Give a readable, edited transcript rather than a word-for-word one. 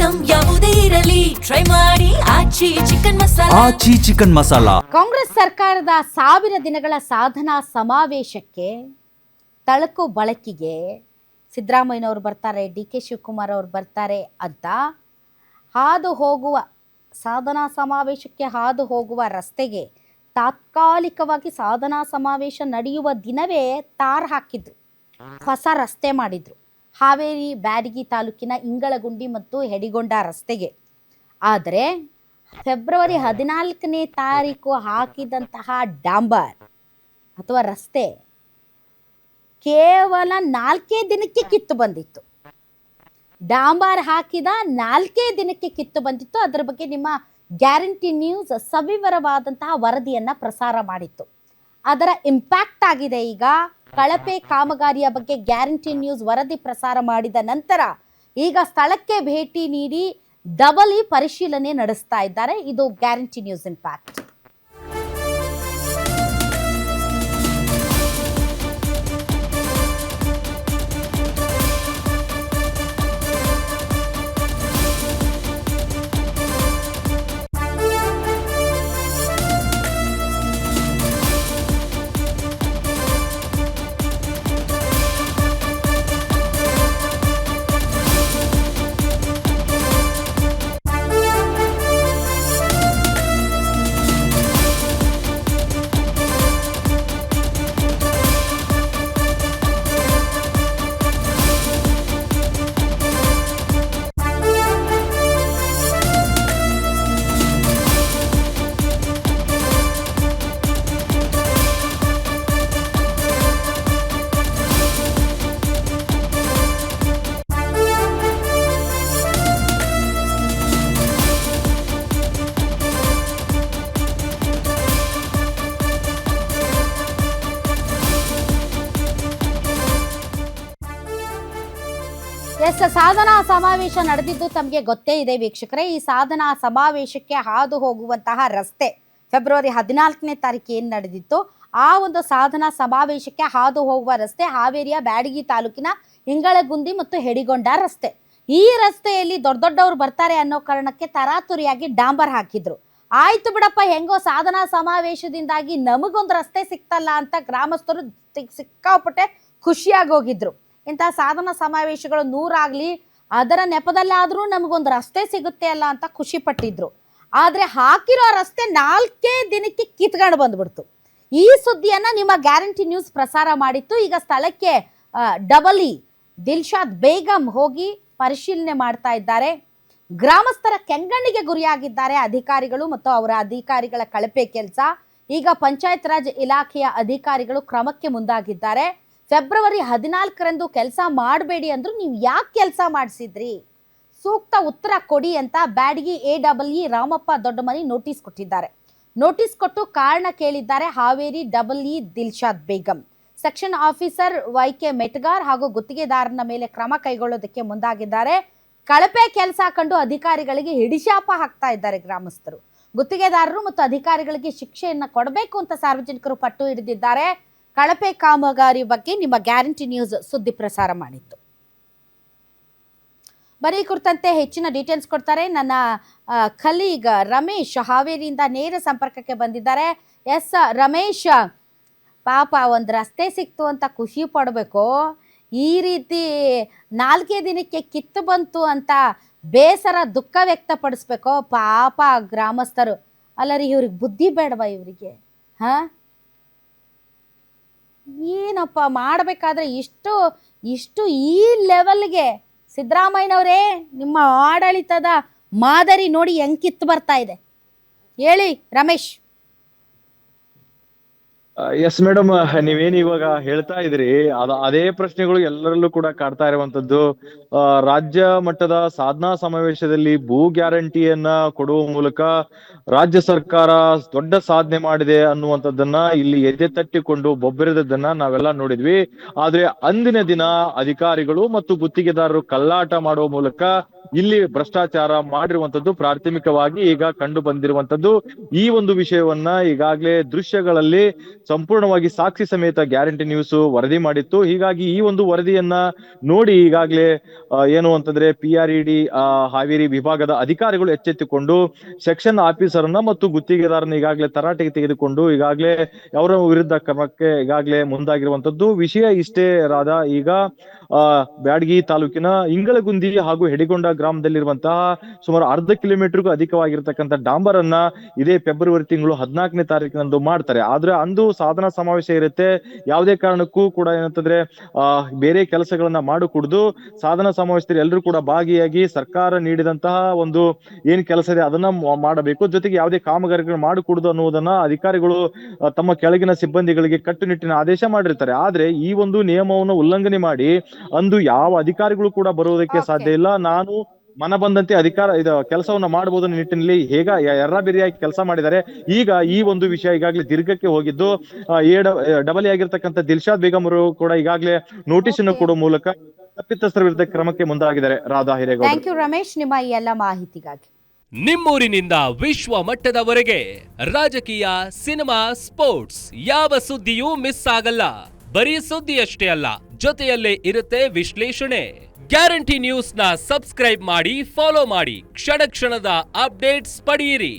Item ಯಾವುದೇ ಇರಲಿ try ಮಾಡಿ ಆಚಿ ಚಿಕನ್ ಮಸಾಲಾ. ಕಾಂಗ್ರೆಸ್ ಸರ್ಕಾರದ 1000 ದಿನಗಳ ಸಾಧನಾ ಸಮಾವೇಶಕ್ಕೆ ತಳಕು ಬಳಕೆಗೆ ಸಿದ್ದರಾಮಯ್ಯನವರು ಬರ್ತಾರೆ, DK ಶಿವಕುಮಾರ್ ಅವರು ಬರ್ತಾರೆ ಅಂತ ಹಾದು ಹೋಗುವ ಸಾಧನಾ ಸಮಾವೇಶಕ್ಕೆ ಹಾದು ಹೋಗುವ ರಸ್ತೆಗೆ ತಾತ್ಕಾಲಿಕವಾಗಿ ಸಾಧನಾ ಸಮಾವೇಶ ನಡೆಯುವ ದಿನವೇ ತಾರ್ ಹಾಕಿದ್ರು, ಹೊಸ ರಸ್ತೆ ಮಾಡಿದ್ರು ಹಾವೇರಿ ಬ್ಯಾಡಗಿ ತಾಲೂಕಿನ ಇಂಗಳಗುಂಡಿ ಮತ್ತು ಹೆಡಿಗೊಂಡ ರಸ್ತೆಗೆ. ಆದರೆ ಫೆಬ್ರವರಿ 14ನೇ ತಾರೀಕು ಹಾಕಿದಂತಹ ಡಾಂಬರ್ ಅಥವಾ ರಸ್ತೆ ಕೇವಲ 4 ದಿನಕ್ಕೆ ಕಿತ್ತು ಬಂದಿತ್ತು. ಡಾಂಬರ್ ಹಾಕಿದ 4 ದಿನಕ್ಕೆ ಕಿತ್ತು ಬಂದಿತ್ತು. ಅದರ ಬಗ್ಗೆ ನಿಮ್ಮ ಗ್ಯಾರಂಟಿ ನ್ಯೂಸ್ ಸವಿವರವಾದಂತಹ ವರದಿಯನ್ನು ಪ್ರಸಾರ ಮಾಡಿತ್ತು. ಅದರ ಇಂಪ್ಯಾಕ್ಟ್ ಆಗಿದೆ. ಈಗ ಕಳಪೆ ಕಾಮಗಾರಿಯ ಬಗ್ಗೆ ಗ್ಯಾರಂಟಿ ನ್ಯೂಸ್ ವರದಿ ಪ್ರಸಾರ ಮಾಡಿದ ನಂತರ ಈಗ ಸ್ಥಳಕ್ಕೆ ಭೇಟಿ ನೀಡಿ ಡಬಲ್ ಪರಿಶೀಲನೆ ನಡೆಸ್ತಾ ಇದ್ದಾರೆ. ಇದು ಗ್ಯಾರಂಟಿ ನ್ಯೂಸ್ ಇಂಪ್ಯಾಕ್ಟ್. ಸಾಧನಾ ಸಮಾವೇಶ ನಡೆದಿದ್ದು ತಮಗೆ ಗೊತ್ತೇ ಇದೆ ವೀಕ್ಷಕರೇ. ಈ ಸಾಧನಾ ಸಮಾವೇಶಕ್ಕೆ ಹಾದು ಹೋಗುವಂತಹ ರಸ್ತೆ ಫೆಬ್ರವರಿ 14ನೇ ತಾರೀಕು ಏನು ನಡೆದಿತ್ತು, ಆ ಒಂದು ಸಾಧನಾ ಸಮಾವೇಶಕ್ಕೆ ಹಾದು ಹೋಗುವ ರಸ್ತೆ ಹಾವೇರಿಯ ಬ್ಯಾಡಗಿ ತಾಲೂಕಿನ ಇಂಗಳಗುಂದಿ ಮತ್ತು ಹೆಡಿಗೊಂಡ ರಸ್ತೆ. ಈ ರಸ್ತೆಯಲ್ಲಿ ದೊಡ್ಡವರು ಬರ್ತಾರೆ ಅನ್ನೋ ಕಾರಣಕ್ಕೆ ತರಾತುರಿಯಾಗಿ ಡಾಂಬರ್ ಹಾಕಿದ್ರು. ಆಯ್ತು ಬಿಡಪ್ಪ, ಹೆಂಗೋ ಸಾಧನಾ ಸಮಾವೇಶದಿಂದಾಗಿ ನಮಗೊಂದು ರಸ್ತೆ ಸಿಕ್ತಲ್ಲ ಅಂತ ಗ್ರಾಮಸ್ಥರು ಸಿಕ್ಕಾಪಟ್ಟೆ ಖುಷಿಯಾಗಿ ಹೋಗಿದ್ರು. ಇಂಥ ಸಾಧನಾ ಸಮಾವೇಶಗಳು 100 ಆಗಲಿ, ಅದರ ನೆಪದಲ್ಲಾದರೂ ನಮಗೊಂದು ರಸ್ತೆ ಸಿಗುತ್ತೆ ಅಲ್ಲ ಅಂತ ಖುಷಿ ಪಟ್ಟಿದ್ರು. ಆದರೆ ಹಾಕಿರೋ ರಸ್ತೆ 4 ದಿನಕ್ಕೆ ಕಿತ್ಕೊಂಡು ಬಂದ್ಬಿಡ್ತು. ಈ ಸುದ್ದಿಯನ್ನು ನಿಮ್ಮ ಗ್ಯಾರಂಟಿ ನ್ಯೂಸ್ ಪ್ರಸಾರ ಮಾಡಿತ್ತು. ಈಗ ಸ್ಥಳಕ್ಕೆ ಡಬಲ್ ದಿಲ್ಶಾದ್ ಬೇಗಂ ಹೋಗಿ ಪರಿಶೀಲನೆ ಮಾಡ್ತಾ ಇದ್ದಾರೆ. ಗ್ರಾಮಸ್ಥರ ಕೆಂಗಣ್ಣಿಗೆ ಗುರಿಯಾಗಿದ್ದಾರೆ ಅಧಿಕಾರಿಗಳು ಮತ್ತು ಅವರ ಅಧಿಕಾರಿಗಳ ಕಳಪೆ ಕೆಲಸ. ಈಗ ಪಂಚಾಯತ್ ರಾಜ್ ಇಲಾಖೆಯ ಅಧಿಕಾರಿಗಳು ಕ್ರಮಕ್ಕೆ ಮುಂದಾಗಿದ್ದಾರೆ. ಫೆಬ್ರವರಿ 14ರಂದು ಕೆಲಸ ಮಾಡಬೇಡಿ ಅಂದ್ರು, ನೀವು ಯಾಕೆ ಕೆಲಸ ಮಾಡಿಸಿದ್ರಿ, ಸೂಕ್ತ ಉತ್ತರ ಕೊಡಿ ಅಂತ ಬ್ಯಾಡಗಿ AEE ರಾಮಪ್ಪ ದೊಡ್ಡಮನಿ ನೋಟಿಸ್ ಕೊಟ್ಟಿದ್ದಾರೆ. ನೋಟಿಸ್ ಕೊಟ್ಟು ಕಾರಣ ಕೇಳಿದ್ದಾರೆ Haveri EE Dilshad Begum. Section officer YK Metgar ಹಾಗೂ ಗುತ್ತಿಗೆದಾರನ ಮೇಲೆ ಕ್ರಮ ಕೈಗೊಳ್ಳೋದಕ್ಕೆ ಮುಂದಾಗಿದ್ದಾರೆ. ಕಳಪೆ ಕೆಲಸ ಕಂಡು ಅಧಿಕಾರಿಗಳಿಗೆ ಹಿಡಿಶಾಪ ಹಾಕ್ತಾ ಇದ್ದಾರೆ ಗ್ರಾಮಸ್ಥರು. ಗುತ್ತಿಗೆದಾರರು ಮತ್ತು ಅಧಿಕಾರಿಗಳಿಗೆ ಶಿಕ್ಷೆಯನ್ನು ಕೊಡಬೇಕು ಅಂತ ಸಾರ್ವಜನಿಕರು ಪಟ್ಟು ಹಿಡಿದಿದ್ದಾರೆ. ಕಳಪೆ ಕಾಮಗಾರಿ ಬಗ್ಗೆ ನಿಮ್ಮ ಗ್ಯಾರಂಟಿ ನ್ಯೂಸ್ ಸುದ್ದಿ ಪ್ರಸಾರ ಮಾಡಿತ್ತು. ಬರೀ ಕುರಿತಂತೆ ಹೆಚ್ಚಿನ ಡೀಟೇಲ್ಸ್ ಕೊಡ್ತಾರೆ ನನ್ನ ಕಲೀಗ್ ರಮೇಶ್ ಹಾವೇರಿಯಿಂದ ನೇರ ಸಂಪರ್ಕಕ್ಕೆ ಬಂದಿದ್ದಾರೆ. ಎಸ್ ರಮೇಶ್, ಪಾಪ ಒಂದು ರಸ್ತೆ ಸಿಕ್ತು ಅಂತ ಖುಷಿ ಪಡಬೇಕು, ಈ ರೀತಿ 4 ದಿನಕ್ಕೆ ಕಿತ್ತು ಬಂತು ಅಂತ ಬೇಸರ ದುಃಖ ವ್ಯಕ್ತಪಡಿಸ್ಬೇಕೋ ಪಾಪ ಗ್ರಾಮಸ್ಥರು. ಅಲ್ಲ ರೀ, ಇವ್ರಿಗೆ ಬುದ್ಧಿ ಬೇಡವಾ ಇವರಿಗೆ? ಏನಪ್ಪ ಮಾಡಬೇಕಾದ್ರೆ ಇಷ್ಟು ಈ ಲೆವೆಲ್ಗೆ ಸಿದ್ದರಾಮಯ್ಯನವರೇ, ನಿಮ್ಮ ಆಡಳಿತದ ಮಾದರಿ ನೋಡಿ ಹೆಂಗೆ ಕಿತ್ತು ಬರ್ತಾ ಇದೆ, ಹೇಳಿ ರಮೇಶ್. ಎಸ್ ಮೇಡಮ್, ನೀವೇನ್ ಇವಾಗ ಹೇಳ್ತಾ ಇದ್ರಿ ಅದೇ ಪ್ರಶ್ನೆಗಳು ಎಲ್ಲರಲ್ಲೂ ಕೂಡ ಕಾಡ್ತಾ ಇರುವಂತದ್ದು. ರಾಜ್ಯ ಮಟ್ಟದ ಸಾಧನಾ ಸಮಾವೇಶದಲ್ಲಿ ಭೂ ಗ್ಯಾರಂಟಿಯನ್ನ ಕೊಡುವ ಮೂಲಕ ರಾಜ್ಯ ಸರ್ಕಾರ ದೊಡ್ಡ ಸಾಧನೆ ಮಾಡಿದೆ ಅನ್ನುವಂಥದ್ದನ್ನ ಇಲ್ಲಿ ಎದೆ ತಟ್ಟಿಕೊಂಡು ಬೊಬ್ಬೆರೆದದ್ದನ್ನ ನಾವೆಲ್ಲ ನೋಡಿದ್ವಿ. ಆದ್ರೆ ಅಂದಿನ ದಿನ ಅಧಿಕಾರಿಗಳು ಮತ್ತು ಗುತ್ತಿಗೆದಾರರು ಕಲ್ಲಾಟ ಮಾಡುವ ಮೂಲಕ ಇಲ್ಲಿ ಭ್ರಷ್ಟಾಚಾರ ಮಾಡಿರುವಂತದ್ದು ಪ್ರಾಥಮಿಕವಾಗಿ ಈಗ ಕಂಡು ಬಂದಿರುವಂತದ್ದು. ಈ ಒಂದು ವಿಷಯವನ್ನ ಈಗಾಗಲೇ ದೃಶ್ಯಗಳಲ್ಲಿ ಸಂಪೂರ್ಣವಾಗಿ ಸಾಕ್ಷಿ ಸಮೇತ ಗ್ಯಾರಂಟಿ ನ್ಯೂಸ್ ವರದಿ ಮಾಡಿತ್ತು. ಹೀಗಾಗಿ ಈ ಒಂದು ವರದಿಯನ್ನ ನೋಡಿ ಈಗಾಗಲೇ ಏನು ಅಂತಂದ್ರೆ PRED ಹಾವೇರಿ ವಿಭಾಗದ ಅಧಿಕಾರಿಗಳು ಎಚ್ಚೆತ್ತುಕೊಂಡು ಸೆಕ್ಷನ್ ಆಫೀಸರ್ನ ಮತ್ತು ಗುತ್ತಿಗೆದಾರನ ಈಗಾಗಲೇ ತರಾಟೆಗೆ ತೆಗೆದುಕೊಂಡು ಈಗಾಗಲೇ ಅವರ ವಿರುದ್ಧ ಕ್ರಮಕ್ಕೆ ಈಗಾಗಲೇ ಮುಂದಾಗಿರುವಂತದ್ದು. ವಿಷಯ ಇಷ್ಟೇ ರಾಧಾ, ಈಗ ಬ್ಯಾಡಗಿ ತಾಲೂಕಿನ ಇಂಗಳಗುಂದಿ ಹಾಗೂ ಹೆಡಿಗೊಂಡ ಗ್ರಾಮದಲ್ಲಿರುವಂತಹ ಸುಮಾರು ಅರ್ಧ ಕಿಲೋಮೀಟರ್ಗೂ ಅಧಿಕವಾಗಿರ್ತಕ್ಕಂಥ ಡಾಂಬರ್ ಅನ್ನ ಇದೇ ಫೆಬ್ರವರಿ ತಿಂಗಳು 14ನೇ ತಾರೀಕಿನಂದು ಮಾಡ್ತಾರೆ. ಆದ್ರೆ ಅಂದು ಸಾಧನಾ ಸಮಾವೇಶ ಇರುತ್ತೆ. ಯಾವುದೇ ಕಾರಣಕ್ಕೂ ಕೂಡ ಏನಂತಂದ್ರೆ ಬೇರೆ ಕೆಲಸಗಳನ್ನ ಮಾಡಿಕೊಡ್ದು ಸಾಧನಾ ಸಮಾವೇಶದಲ್ಲಿ ಎಲ್ಲರೂ ಕೂಡ ಭಾಗಿಯಾಗಿ ಸರ್ಕಾರ ನೀಡಿದಂತಹ ಒಂದು ಏನ್ ಕೆಲಸ ಇದೆ ಅದನ್ನ ಮಾಡಬೇಕು, ಜೊತೆಗೆ ಯಾವುದೇ ಕಾಮಗಾರಿಗಳನ್ನು ಮಾಡಿಕೊಡುದು ಅನ್ನುವುದನ್ನ ಅಧಿಕಾರಿಗಳು ತಮ್ಮ ಕೆಳಗಿನ ಸಿಬ್ಬಂದಿಗಳಿಗೆ ಕಟ್ಟುನಿಟ್ಟಿನ ಆದೇಶ ಮಾಡಿರ್ತಾರೆ. ಆದ್ರೆ ಈ ಒಂದು ನಿಯಮವನ್ನು ಉಲ್ಲಂಘನೆ ಮಾಡಿ ಅಂದು ಯಾವ ಅಧಿಕಾರಿಗಳು ಕೂಡ ಬರುವುದಕ್ಕೆ ಸಾಧ್ಯ ಇಲ್ಲ. ನಾನು ಮನ ಬಂದಂತೆ ಕೆಲಸವನ್ನ ಮಾಡಬಹುದು ನಿಟ್ಟಿನಲ್ಲಿ ಎರ್ರಬೇರಿಯಾಗಿ ಕೆಲಸ ಮಾಡಿದ್ದಾರೆ. ಈಗ ಈ ಒಂದು ವಿಷಯ ಈಗಾಗಲೇ ದೀರ್ಘಕ್ಕೆ ಹೋಗಿದ್ದು ಡಬಲ್ ಆಗಿರ್ತಕ್ಕಂಥ ದಿಲ್ಶಾದ್ ಬೇಗಂ ಅವರು ಕೂಡ ಈಗಾಗಲೇ ನೋಟಿಸ್ ಅನ್ನು ಕೊಡುವ ಮೂಲಕ ತಪ್ಪಿತಸ್ಥರ ವಿರುದ್ಧ ಕ್ರಮಕ್ಕೆ ಮುಂದಾಗಿದ್ದಾರೆ. ರಾಧಾ ಹಿರೇಗೌಡ, ಥ್ಯಾಂಕ್ ಯು ರಮೇಶ್ ನಿಮ್ಮ ಈ ಎಲ್ಲ ಮಾಹಿತಿಗಾಗಿ. ನಿಮ್ಮೂರಿನಿಂದ ವಿಶ್ವ ಮಟ್ಟದವರೆಗೆ ರಾಜಕೀಯ, ಸಿನಿಮಾ, ಸ್ಪೋರ್ಟ್ಸ್ ಯಾವ ಸುದ್ದಿಯೂ ಮಿಸ್ ಆಗಲ್ಲ. ಬರೀ ಸುದ್ದಿಯಷ್ಟೇ ಅಲ್ಲ, ಜೊತೆಯಲ್ಲೇ ಇರುತ್ತೆ ವಿಶ್ಲೇಷಣೆ. ಗ್ಯಾರಂಟಿ ನ್ಯೂಸ್ ನ ಸಬ್ಸ್ಕ್ರೈಬ್ ಮಾಡಿ, ಫಾಲೋ ಮಾಡಿ, ಕ್ಷಣ ಕ್ಷಣದ ಅಪ್ಡೇಟ್ಸ್ ಪಡೆಯಿರಿ.